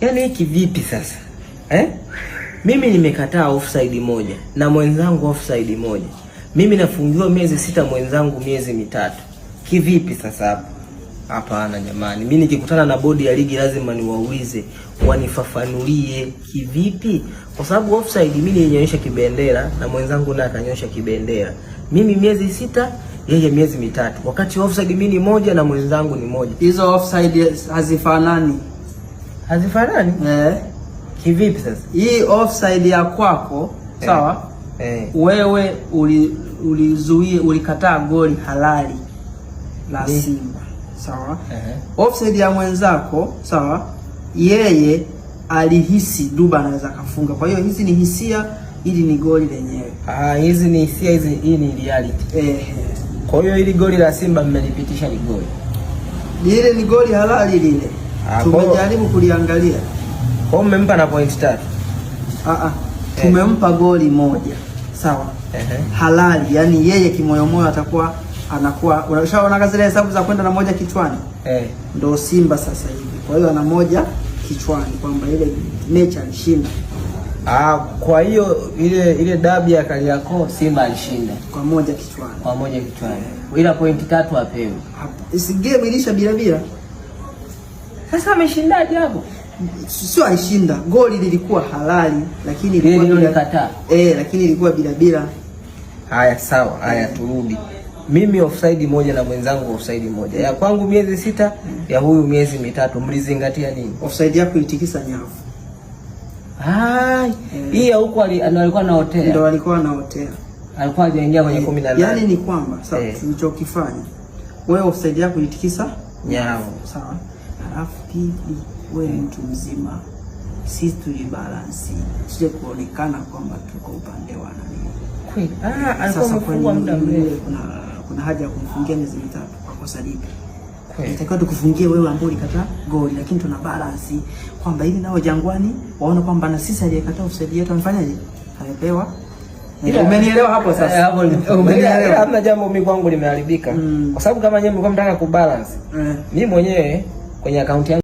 Yaani hiki vipi sasa? Mimi nimekataa offside moja na mwenzangu offside moja. Mimi nafungiwa miezi 6, mwenzangu miezi 3. Kivipi sasa hapa? Hapana jamani. Mimi nikikutana na bodi ya ligi lazima niwaulize, wanifafanulie kivipi? Kwa sababu offside mimi nilinyosha kibendera na mwenzangu naye akanyosha kibendera. Mimi miezi 6, yeye miezi 3. Wakati offside mimi ni moja na mwenzangu ni moja. Hizo offside hazifanani. Hazifanani? Kivipi sasa? Hii offside ya kwako, sawa? Wewe ulikataa goli halali la Simba. Sawa? Offside ya mwenzako, sawa? Yeye alihisi Duba anaweza kafunga. Kwa hiyo hizi ni hisia, hili ni goli lenyewe. Hizi ni hisia, hii ni reality. Kwa hiyo hili goli la Simba mmelipitisha ni goli. Lile ni goli halali lile. Tumejaribu kuliangalia. Kwa mmempa na point 3. Tumempa goli moja. Sawa? Halali, yani yeye kimoyomoyo atakuwa anakuwa, unashaona zile hesabu za kwenda na moja kichwani. Ndio Simba sasa hivi. Kwa hiyo ana moja kichwani kwamba ile mechi alishinda. Kwa hiyo ile dabi ya Kariakoo Simba alishinda kwa moja kichwani. Kwa moja kichwani. Ila point 3 apewe. Isi game ilisha bila. Sasa ameshindaje hapo? Sio alishinda. Goli lilikuwa halali lakini ilikuwa bila. Lakini ilikuwa bila. Haya sawa, haya turudi. Mimi offside moja na mwenzangu offside moja. Ya kwangu miezi 6, ya huyu miezi 3. Mlizingatia nini? Offside yako ilitikisa nyavu. Hii ya huko alikuwa anaotea. Ndio alikuwa anaotea. Alikuwa hajaingia kwenye 18. Yaani ni kwamba sasa tulichokifanya, wewe offside yako ilitikisa nyavu. Sawa? Alafu pili, wewe mtu mzima, sisi tulibalance. Sije kuonekana kwamba tuko upande wa nani. Kweli. Alikuwa amefungwa muda mrefu. Kuna haja ya kumfungia miezi 3 kwa kosa lipi? Itakiwa tukufungie wewe ambaye ulikataa goli, lakini tuna balance kwamba ili nao Jangwani waone kwamba na sisi aliyekataa offside yetu amefanyaje? Amepewa. Umenielewa hapo sasa? Hapo umenielewa. Hamna jambo mimi kwangu limeharibika. Kwa sababu kama nyinyi mlikuwa mnataka kubalance. Mimi mwenyewe kwenye account yangu